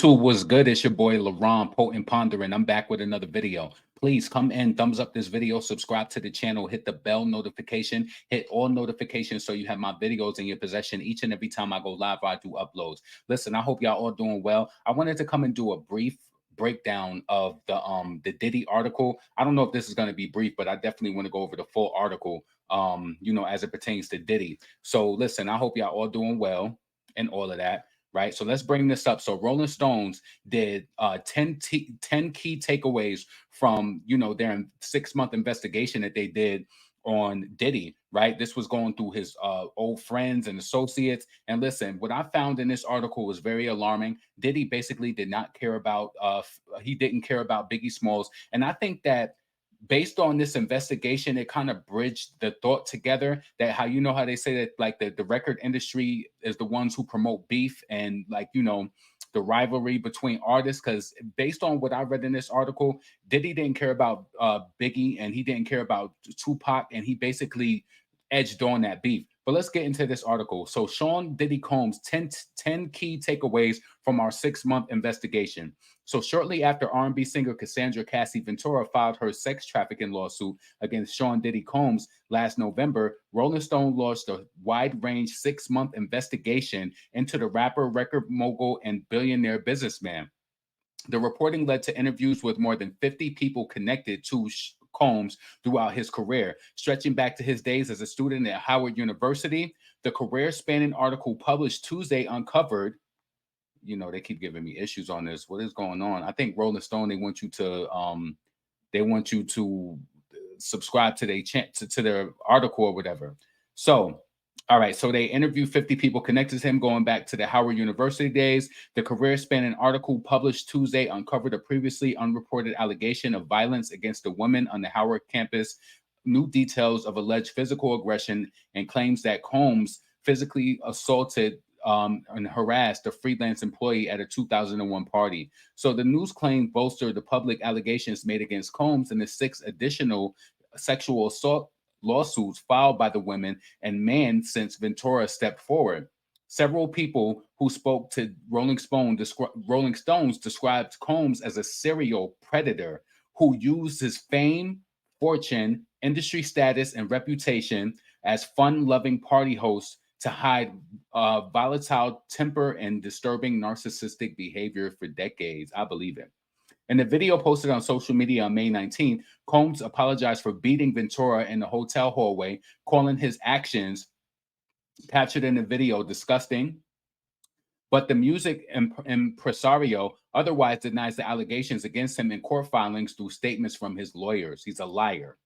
Was good? It's your boy LaRon Potent Pondering. I'm back with another video. Please come in, thumbs up this video, subscribe to the channel, hit the bell notification, hit all notifications so you have my videos in your possession each and every time I go live or I do uploads. Listen, I hope y'all all doing well. I wanted to come and do a brief breakdown of the Diddy article. I don't know if this is going to be brief, but I definitely want to go over the full article as it pertains to Diddy. So listen, I hope y'all all doing well and all of that. Right. So let's bring this up. So Rolling Stones did 10 key takeaways from, their 6-month investigation that they did on Diddy. Right. This was going through his old friends and associates. And listen, what I found in this article was very alarming. Diddy basically did not care about he didn't care about Biggie Smalls. And I think that based on this investigation, it kind of bridged the thought together that how they say that like the record industry is the ones who promote beef and like, the rivalry between artists. Because based on what I read in this article, Diddy didn't care about Biggie and he didn't care about Tupac, and he basically edged on that beef. But let's get into this article. So Sean Diddy Combs 10 key takeaways from our 6-month investigation. So shortly after R&B singer Cassandra Cassie Ventura filed her sex trafficking lawsuit against Sean Diddy Combs last November, Rolling Stone launched a wide-range 6-month investigation into the rapper, record mogul, and billionaire businessman. The reporting led to interviews with more than 50 people connected to Combs throughout his career, stretching back to his days as a student at Howard University. The career-spanning article published Tuesday uncovered, they keep giving me issues on this. What is going on? I think Rolling Stone, they want you to subscribe to their article or whatever. So all right, so they interviewed 50 people connected to him going back to the Howard University days. The career-spanning article published Tuesday uncovered a previously unreported allegation of violence against a woman on the Howard campus, new details of alleged physical aggression, and claims that Combs physically assaulted and harassed a freelance employee at a 2001 party. So the news claim bolstered the public allegations made against Combs and the 6 additional sexual assault lawsuits filed by the women and man since Ventura stepped forward. Several people who spoke to Rolling Stones described Combs as a serial predator who used his fame, fortune, industry status, and reputation as fun-loving party host to hide volatile temper and disturbing narcissistic behavior for decades. I believe it. In the video posted on social media on May 19th, Combs apologized for beating Ventura in the hotel hallway, calling his actions captured in the video disgusting. But the music impresario otherwise denies the allegations against him in court filings through statements from his lawyers. He's a liar.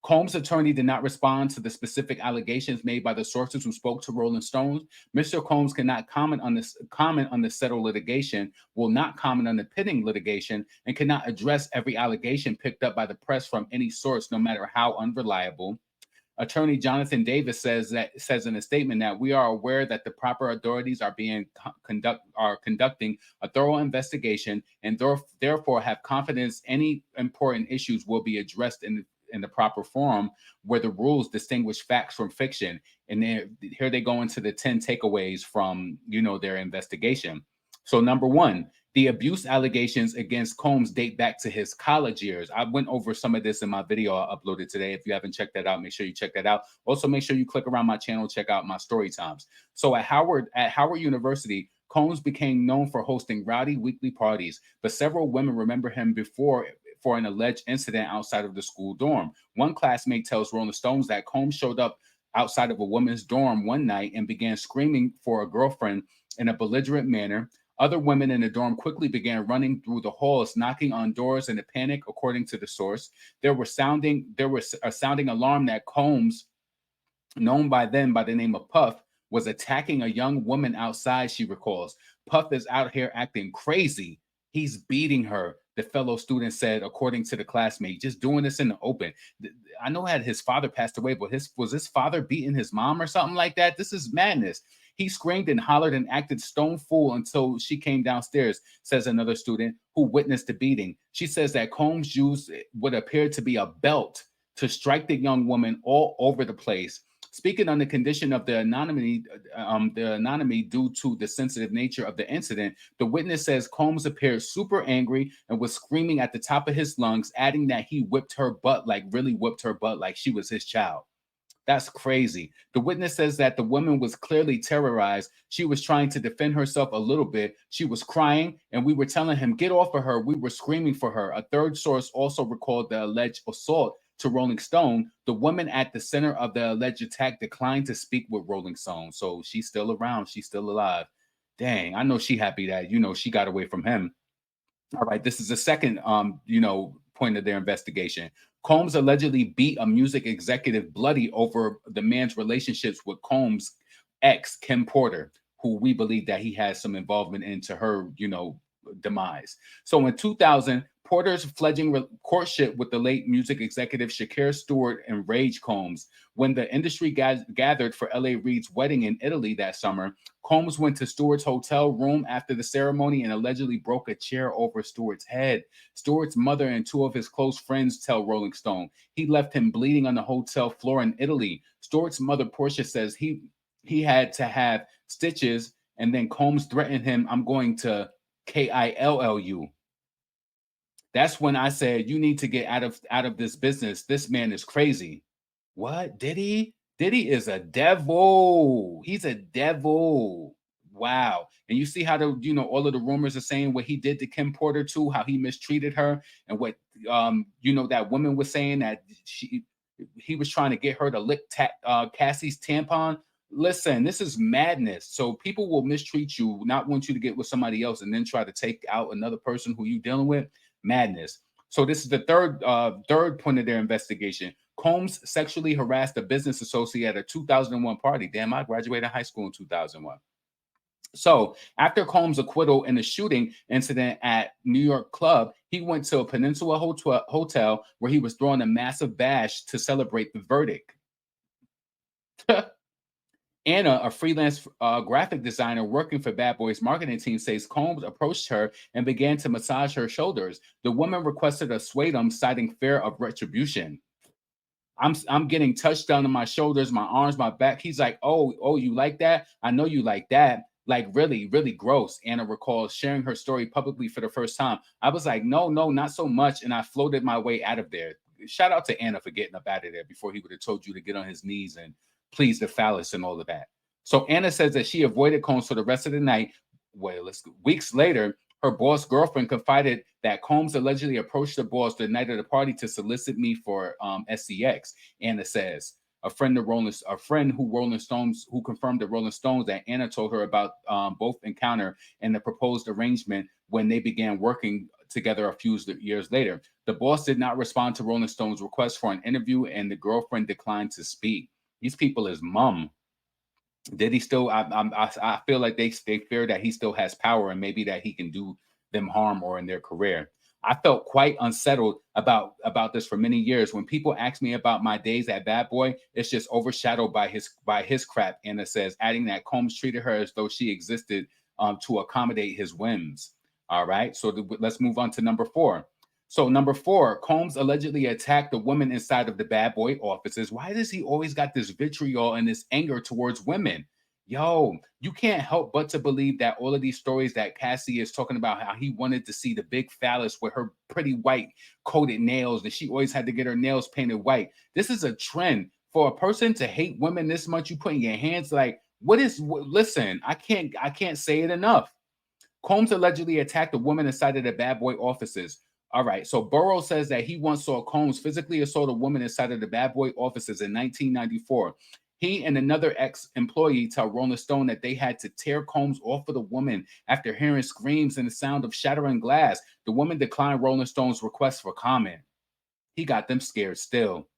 Combs' attorney did not respond to the specific allegations made by the sources who spoke to Rolling Stone. Mr. Combs cannot comment on the settled litigation, will not comment on the pending litigation, and cannot address every allegation picked up by the press from any source, no matter how unreliable. Attorney Jonathan Davis says in a statement that we are aware that the proper authorities are conducting a thorough investigation and therefore have confidence any important issues will be addressed in the proper forum where the rules distinguish facts from fiction. And here they go into the 10 takeaways from, their investigation. So number one, the abuse allegations against Combs date back to his college years. I went over some of this in my video I uploaded today. If you haven't checked that out, make sure you check that out. Also, make sure you click around my channel, check out my story times. So at Howard University, Combs became known for hosting rowdy weekly parties, but several women remember him before for an alleged incident outside of the school dorm. One classmate tells Rolling Stones that Combs showed up outside of a woman's dorm one night and began screaming for a girlfriend in a belligerent manner. Other women in the dorm quickly began running through the halls, knocking on doors in a panic, according to the source. There was a sounding alarm that Combs, known by then by the name of Puff, was attacking a young woman outside, she recalls. Puff is out here acting crazy. He's beating her, the fellow student said, according to the classmate, just doing this in the open. I know that his father passed away, but was his father beating his mom or something like that? This is madness. He screamed and hollered and acted stone fool until she came downstairs, says another student who witnessed the beating. She says that Combs used what appeared to be a belt to strike the young woman all over the place. Speaking on the condition of the anonymity due to the sensitive nature of the incident, the witness says Combs appeared super angry and was screaming at the top of his lungs, adding that he whipped her butt, like really whipped her butt, like she was his child. That's crazy. The witness says that the woman was clearly terrorized. She was trying to defend herself a little bit. She was crying, and we were telling him, get off of her. We were screaming for her. A third source also recalled the alleged assault to Rolling Stone. The woman at the center of the alleged attack declined to speak with Rolling Stone. So she's still around. She's still alive. Dang, I know she happy that, she got away from him. All right, this is the second, point of their investigation. Combs allegedly beat a music executive bloody over the man's relationships with Combs' ex, Kim Porter, who we believe that he has some involvement into her, demise. So in 2000, Porter's fledgling courtship with the late music executive Shakira Stewart enraged Combs. When the industry gathered for L.A. Reid's wedding in Italy that summer, Combs went to Stewart's hotel room after the ceremony and allegedly broke a chair over Stewart's head. Stewart's mother and two of his close friends tell Rolling Stone he left him bleeding on the hotel floor in Italy. Stewart's mother, Portia, says he had to have stitches, and then Combs threatened him, I'm going to KILLU. That's when I said, you need to get out of this business. This man is crazy. What? Diddy? Diddy is a devil. He's a devil. Wow. And you see how all of the rumors are saying what he did to Kim Porter too, how he mistreated her, and what that woman was saying that he was trying to get her to lick Cassie's tampon. Listen, this is madness. So people will mistreat you, not want you to get with somebody else, and then try to take out another person who you're dealing with. Madness. So this is the third point of their investigation. Combs sexually harassed a business associate at a 2001 party. Damn, I graduated high school in 2001. So after Combs' acquittal in the shooting incident at New York club, he went to a Peninsula hotel where he was throwing a massive bash to celebrate the verdict. Anna, a freelance graphic designer working for Bad Boy's marketing team, says Combs approached her and began to massage her shoulders. The woman requested a swatum, citing fear of retribution. I'm getting touched down on my shoulders, my arms, my back. He's like, oh, you like that? I know you like that. Like, really, really gross. Anna recalls sharing her story publicly for the first time. I was like, no, not so much. And I floated my way out of there. Shout out to Anna for getting up out of there before he would have told you to get on his knees and please the phallus and all of that. So Anna says that she avoided Combs for the rest of the night. Well, weeks later, her boss' girlfriend confided that Combs allegedly approached the boss the night of the party to solicit me for SCX. Anna says a friend who confirmed to Rolling Stones that Anna told her about both encounter and the proposed arrangement when they began working together a few years later. The boss did not respond to Rolling Stone's request for an interview, and the girlfriend declined to speak. These people is mum. Did he still? I feel like they fear that he still has power and maybe that he can do them harm or in their career. I felt quite unsettled about this for many years. When people ask me about my days at Bad Boy, it's just overshadowed by his crap. Anna says, adding that Combs treated her as though she existed to accommodate his whims. All right, so let's move on to number 4. So number 4, Combs allegedly attacked the woman inside of the Bad Boy offices. Why does he always got this vitriol and this anger towards women? Yo, you can't help but to believe that all of these stories that Cassie is talking about, how he wanted to see the big phallus with her pretty white coated nails, that she always had to get her nails painted white. This is a trend for a person to hate women this much. You put in your hands like, listen, I can't say it enough. Combs allegedly attacked a woman inside of the Bad Boy offices. All right, so Burroughs says that he once saw Combs physically assault a woman inside of the Bad Boy offices in 1994. He and another ex-employee tell Rolling Stone that they had to tear Combs off of the woman after hearing screams and the sound of shattering glass. The woman declined Rolling Stone's request for comment. He got them scared still.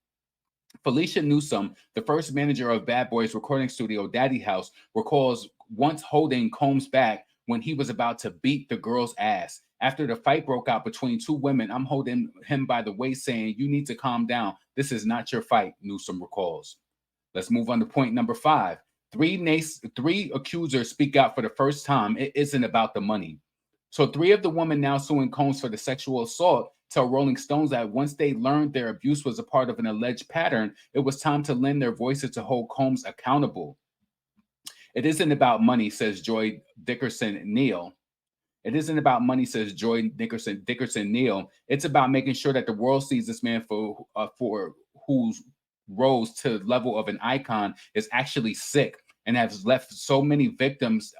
Felicia Newsom, the first manager of Bad Boy's recording studio, Daddy House, recalls once holding Combs back when he was about to beat the girl's ass. After the fight broke out between two women, I'm holding him by the waist saying, you need to calm down. This is not your fight, Newsom recalls. Let's move on to point number 5. 3 accusers speak out for the first time. It isn't about the money. So 3 of the women now suing Combs for the sexual assault tell Rolling Stones that once they learned their abuse was a part of an alleged pattern, it was time to lend their voices to hold Combs accountable. It isn't about money, says Joy Dickerson Neal. It isn't about money, says Joy Dickerson Neal. It's about making sure that the world sees this man for whose rose to the level of an icon is actually sick and has left so many victims.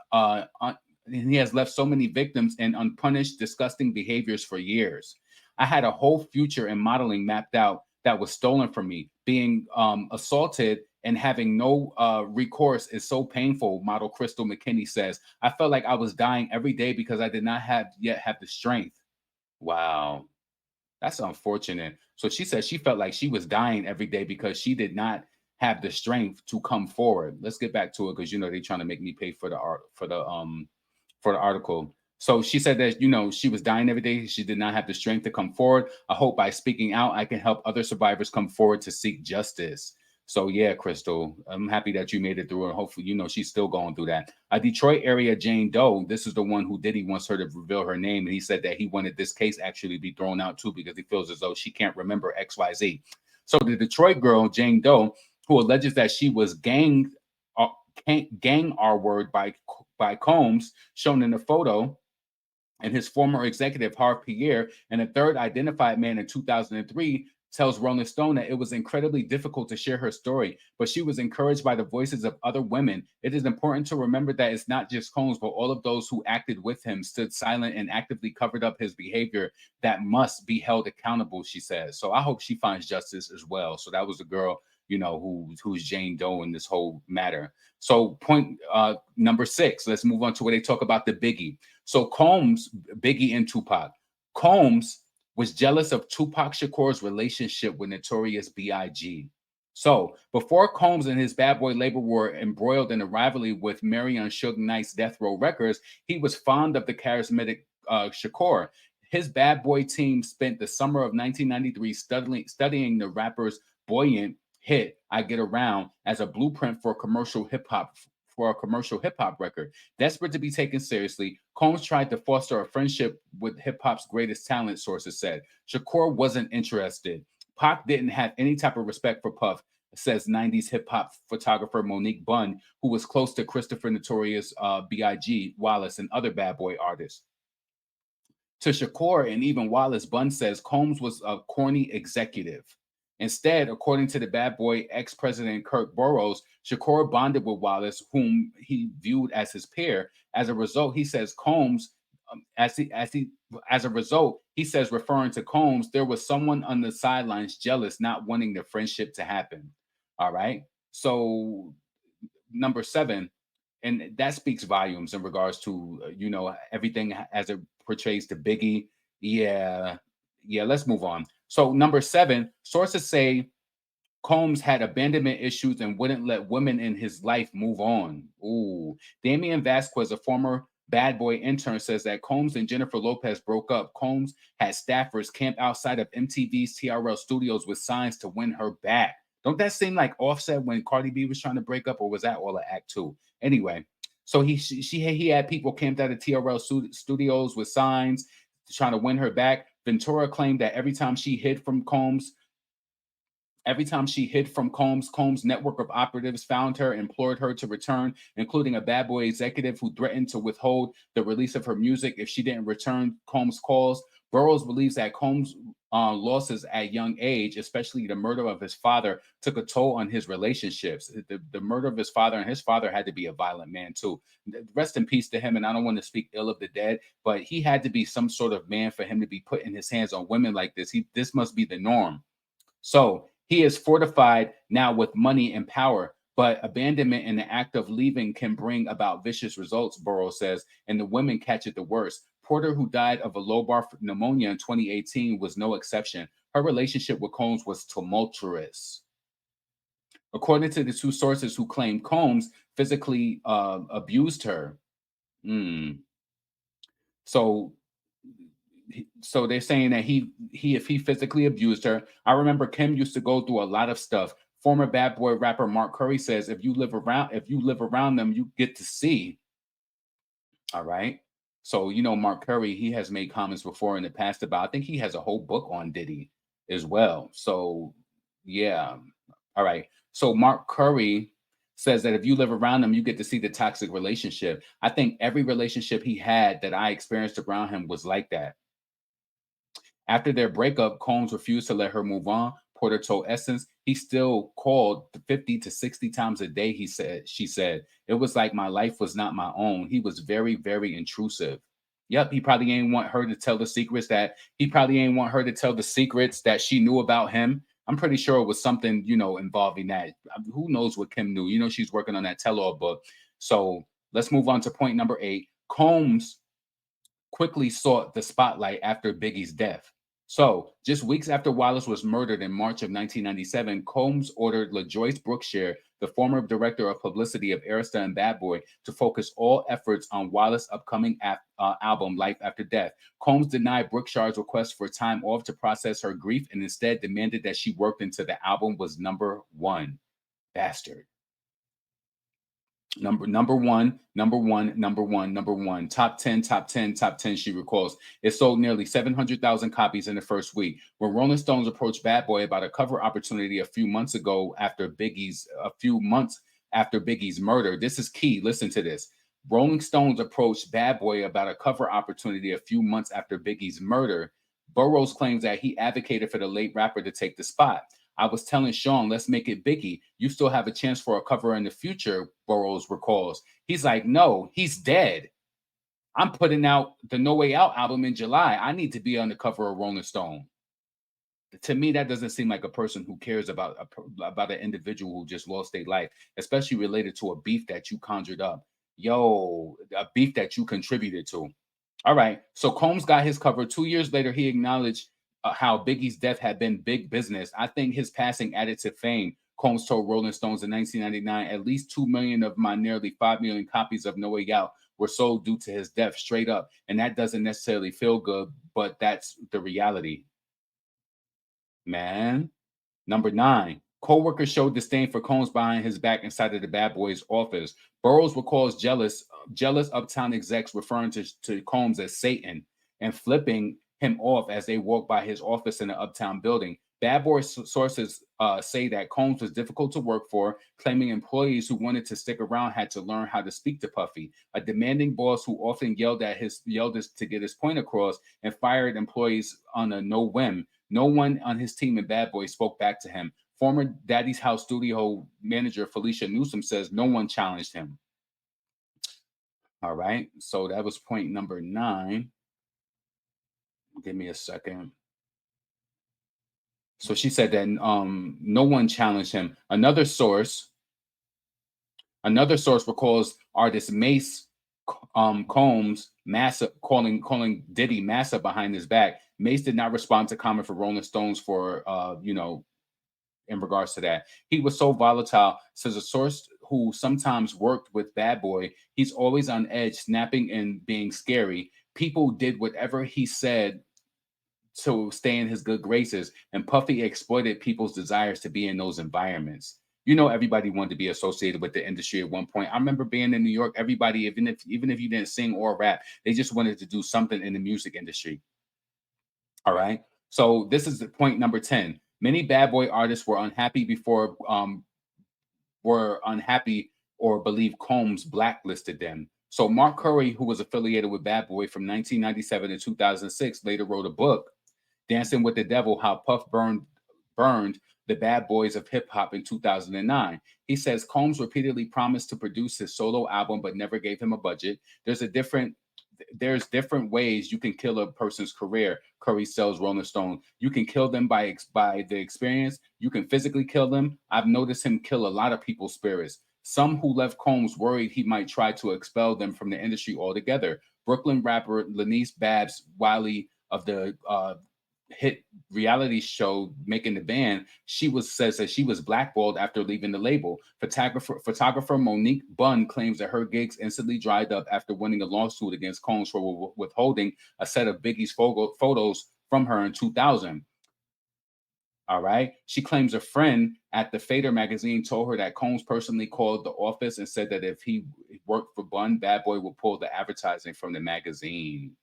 He has left so many victims in unpunished, disgusting behaviors for years. I had a whole future in modeling mapped out that was stolen from me. Being assaulted and having no recourse is so painful, model Crystal McKinney says. I felt like I was dying every day because I did not have the strength. Wow, that's unfortunate. So she said she felt like she was dying every day because she did not have the strength to come forward. Let's get back to it because they're trying to make me pay for the art for the article. So she said that, she was dying every day. She did not have the strength to come forward. I hope by speaking out, I can help other survivors come forward to seek justice. So yeah, Crystal, I'm happy that you made it through, and hopefully, she's still going through that. A Detroit area Jane Doe, this is the one who Diddy wants her to reveal her name, and he said that he wanted this case actually to be thrown out too because he feels as though she can't remember XYZ. So the Detroit girl Jane Doe, who alleges that she was gang R word by Combs, shown in the photo, and his former executive, Harv Pierre, and a third identified man in 2003, tells Rolling Stone that it was incredibly difficult to share her story, but she was encouraged by the voices of other women. It is important to remember that it's not just Combs, but all of those who acted with him, stood silent, and actively covered up his behavior that must be held accountable, she says. So I hope she finds justice as well. So that was a girl, who's Jane Doe in this whole matter. So point number 6, let's move on to where they talk about the Biggie. So Combs, Biggie and Tupac. Combs was jealous of Tupac Shakur's relationship with Notorious B.I.G. So before Combs and his Bad Boy label were embroiled in a rivalry with Marion Suge Knight's Death Row Records, he was fond of the charismatic Shakur. His Bad Boy team spent the summer of 1993 studying the rapper's buoyant hit "I Get Around" as a blueprint for a commercial hip hop record. Desperate to be taken seriously, Combs tried to foster a friendship with hip hop's greatest talent, sources said. Shakur wasn't interested. Pac didn't have any type of respect for Puff, says 90s hip hop photographer Monique Bunn, who was close to Christopher Notorious B.I.G., Wallace, and other Bad Boy artists. To Shakur and even Wallace, Bunn says Combs was a corny executive. Instead, according to the Bad Boy ex-president Kirk Burroughs, Shakur bonded with Wallace, whom he viewed as his peer. As a result, he says Combs, as a result, he says, referring to Combs, there was someone on the sidelines jealous, not wanting the friendship to happen. All right. So number 7, and that speaks volumes in regards to everything as it portrays to Biggie. Yeah, let's move on. So number 7, sources say Combs had abandonment issues and wouldn't let women in his life move on. Ooh. Damian Vasquez, a former Bad Boy intern, says that Combs and Jennifer Lopez broke up. Combs had staffers camp outside of MTV's TRL studios with signs to win her back. Don't that seem like Offset when Cardi B was trying to break up, or was that all an act 2? Anyway, so he had people camped out of TRL studios with signs trying to win her back. Ventura claimed that every time she hid from Combs, Combs' network of operatives found her and implored her to return, including a Bad Boy executive who threatened to withhold the release of her music if she didn't return Combs' calls. Burroughs believes that Combs' losses at young age, especially the murder of his father, took a toll on his relationships. The murder of his father, and his father had to be a violent man too. Rest in peace to him, and I don't want to speak ill of the dead, but he had to be some sort of man for him to be putting his hands on women like this. This must be the norm. So he is fortified now with money and power, but abandonment and the act of leaving can bring about vicious results, Burroughs says, and the women catch it the worst. Porter, who died of a lobar pneumonia in 2018, was no exception. Her relationship with Combs was tumultuous. According to the 2 sources who claim Combs physically abused her. So they're saying that if he physically abused her. I remember Kim used to go through a lot of stuff. Former Bad Boy rapper Mark Curry says if you live around them, you get to see. All right. So, you know, Mark Curry, he has made comments before in the past about, I think he has a whole book on Diddy as well. So, yeah. All right. So, Mark Curry says that if you live around him, you get to see the toxic relationship. I think every relationship he had that I experienced around him was like that. After their breakup, Combs refused to let her move on. Porter told Essence he still called 50 to 60 times a day, she said. It was like my life was not my own. He was very, very intrusive. Yep, he probably ain't want her to tell the secrets that she knew about him. I'm pretty sure it was something, you know, involving that. Who knows what Kim knew? You know, she's working on that tell-all book. So let's move on to point number 8. Combs quickly sought the spotlight after Biggie's death. So, just weeks after Wallace was murdered in March of 1997, Combs ordered LaJoyce Brookshire, the former director of publicity of Arista and Bad Boy, to focus all efforts on Wallace's upcoming album, Life After Death. Combs denied Brookshire's request for time off to process her grief and instead demanded that she work until the album was number one. Bastard. Number one. Top 10, top 10, top 10, she recalls. It sold nearly 700,000 copies in the first week. When Rolling Stones approached Bad Boy about a cover opportunity a few months after Biggie's murder. This is key. Listen to this. Rolling Stones approached Bad Boy about a cover opportunity a few months after Biggie's murder. Burroughs claims that he advocated for the late rapper to take the spot. I was telling Sean, let's make it Biggie. You still have a chance for a cover in the future, Burroughs recalls. He's like, no, he's dead. I'm putting out the No Way Out album in July. I need to be on the cover of Rolling Stone. To me, that doesn't seem like a person who cares about an individual who just lost their life, especially related to a beef that you conjured up. Yo, a beef that you contributed to. All right. So Combs got his cover. 2 years later, he acknowledged how Biggie's death had been big business. I think his passing added to fame. Combs told Rolling Stones in 1999, at least 2 million of my nearly 5 million copies of No Way Out were sold due to his death, straight up. And that doesn't necessarily feel good, but that's the reality, man. Number 9, co-workers showed disdain for Combs behind his back inside of the Bad Boys office. Burroughs recalls jealous uptown execs referring to Combs as Satan and flipping him off as they walked by his office in the uptown building. Bad Boy sources say that Combs was difficult to work for, claiming employees who wanted to stick around had to learn how to speak to Puffy, a demanding boss who often yelled to get his point across and fired employees on a no whim. No one on his team in Bad Boy spoke back to him. Former Daddy's House studio manager Felicia Newsom says no one challenged him. All right, so that was point number 9. Give me a second. So she said that no one challenged him. Another source recalls artist Mace Combs Massa calling Diddy Massa behind his back. Mace did not respond to comment for Rolling Stones for in regards to that. He was so volatile, says a source who sometimes worked with Bad Boy. He's always on edge, snapping and being scary. People did whatever he said to stay in his good graces, and Puffy exploited people's desires to be in those environments. You know, everybody wanted to be associated with the industry at one point. I remember being in New York, everybody, even if you didn't sing or rap, they just wanted to do something in the music industry. All right. So this is the point number 10. Many Bad Boy artists were unhappy or believed Combs blacklisted them. So Mark Curry, who was affiliated with Bad Boy from 1997 to 2006, later wrote a book, Dancing with the Devil, How Puff Burned the Bad Boys of Hip Hop in 2009. He says Combs repeatedly promised to produce his solo album, but never gave him a budget. There's different ways you can kill a person's career. Curry tells Rolling Stone. You can kill them by the experience. You can physically kill them. I've noticed him kill a lot of people's spirits. Some who left Combs worried he might try to expel them from the industry altogether. Brooklyn rapper Lanice Babs Wiley of the hit reality show Making the Band, says that she was blackballed after leaving the label. Photographer Monique Bunn claims that her gigs instantly dried up after winning a lawsuit against Combs for withholding a set of Biggie's photos from her in 2000. All right. She claims a friend at the Fader magazine told her that Combs personally called the office and said that if he worked for Bun, Bad Boy would pull the advertising from the magazine.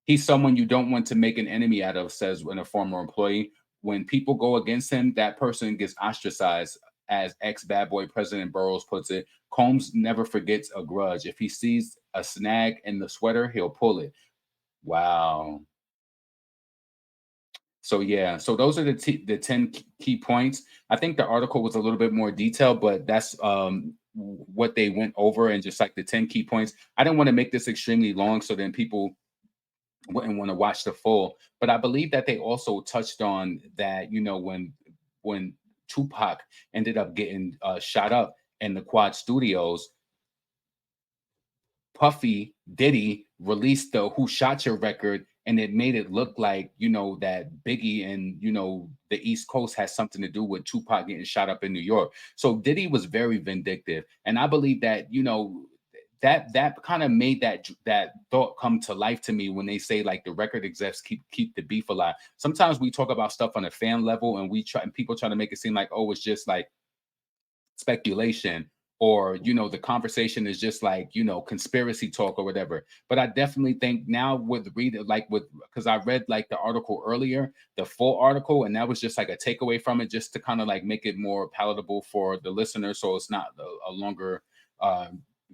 He's someone you don't want to make an enemy out of, says when a former employee. When people go against him, that person gets ostracized, as ex Bad Boy President Burroughs puts it. Combs never forgets a grudge. If he sees a snag in the sweater, he'll pull it. Wow. So yeah, so those are the 10 key points. I think the article was a little bit more detailed, but that's what they went over, and just like the 10 key points. I didn't want to make this extremely long so then people wouldn't want to watch the full. But I believe that they also touched on that, when Tupac ended up getting shot up in the Quad Studios, Puffy Diddy released the "Who Shot Your" record, and it made it look like, that Biggie and, the East Coast has something to do with Tupac getting shot up in New York. So Diddy was very vindictive, and I believe that, that kind of made that thought come to life to me when they say like the record execs keep the beef alive. Sometimes we talk about stuff on a fan level, and people try to make it seem like, oh, it's just like speculation, or the conversation is just like, conspiracy talk or whatever. But I definitely think now with because I read like the article earlier, the full article, and that was just like a takeaway from it, just to kind of like make it more palatable for the listener, so it's not a longer uh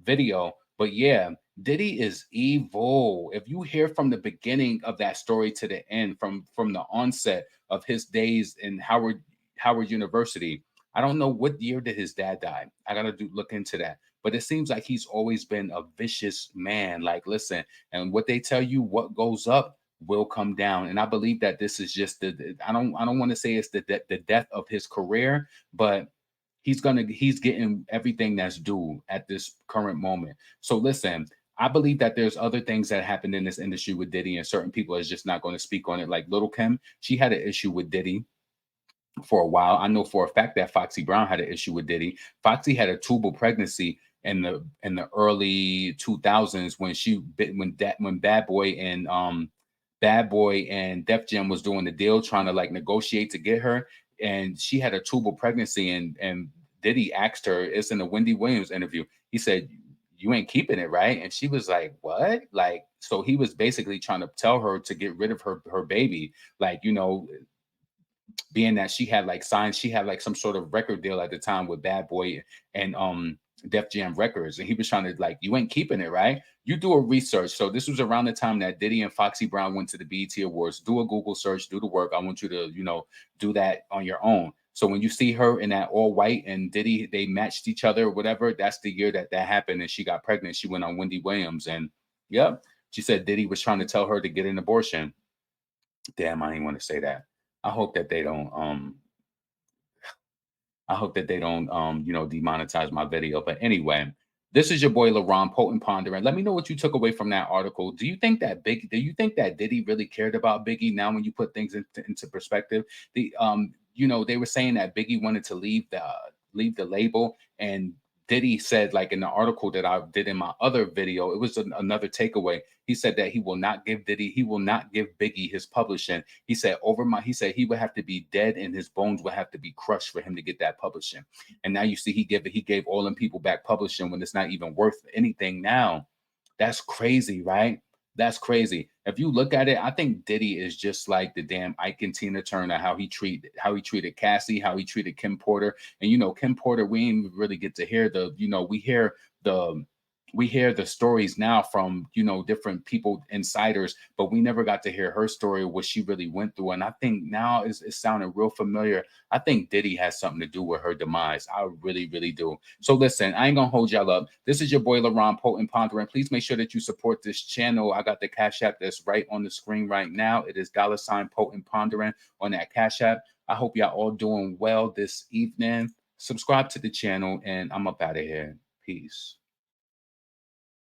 video. But yeah, Diddy is evil. If you hear from the beginning of that story to the end, from the onset of his days in Howard University. I don't know what year did his dad die. I gotta look into that. But it seems like he's always been a vicious man. Like, listen, and what they tell you, what goes up will come down. And I believe that this is just I don't want to say it's the death of his career, but he's getting everything that's due at this current moment. So listen, I believe that there's other things that happened in this industry with Diddy, and certain people is just not going to speak on it. Like Little Kim, she had an issue with Diddy for a while. I know for a fact that Foxy Brown had an issue with Diddy. Foxy had a tubal pregnancy in the early 2000s when Bad Boy and Def Jam was doing the deal, trying to like negotiate to get her, and she had a tubal pregnancy, and Diddy asked her, it's in the Wendy Williams interview. He said, "You ain't keeping it, right?" And she was like, "What?" Like, so he was basically trying to tell her to get rid of her baby, like, being that she had like some sort of record deal at the time with Bad Boy and Def Jam Records, and he was trying to like, "You ain't keeping it, right?" You do a research. So this was around the time that Diddy and Foxy Brown went to the BET Awards. Do a Google search, do the work. I want you to, do that on your own. So when you see her in that all white and Diddy, they matched each other or whatever, that's the year that happened, and she got pregnant. She went on Wendy Williams, and yep, she said Diddy was trying to tell her to get an abortion. Damn, I didn't want to say that. I hope that they don't demonetize my video. But anyway, this is your boy LaRon Potent Pondering. Let me know what you took away from that article. Do you think that Diddy really cared about Biggie now when you put things into perspective? They were saying that Biggie wanted to leave the label, and Diddy said, like in the article that I did in my other video, it was another takeaway. He said that he will not give Biggie his publishing. He said he would have to be dead and his bones would have to be crushed for him to get that publishing. And now you see he gave all them people back publishing when it's not even worth anything now. That's crazy, right? That's crazy. If you look at it, I think Diddy is just like the damn Ike and Tina Turner, how he treated Cassie, how he treated Kim Porter. And Kim Porter, we ain't really get to hear the we hear the stories now from different people, insiders, but we never got to hear her story, what she really went through. And I think now it's sounding real familiar. I think Diddy has something to do with her demise. I really, really do. So listen, I ain't gonna hold y'all up. This is your boy LaRon Potent Pondering. Please make sure that you support this channel. I got the Cash App that's right on the screen right now. It is $Potent Pondering on that Cash App. I hope y'all all doing well this evening. Subscribe to the channel, and I'm up out of here. Peace.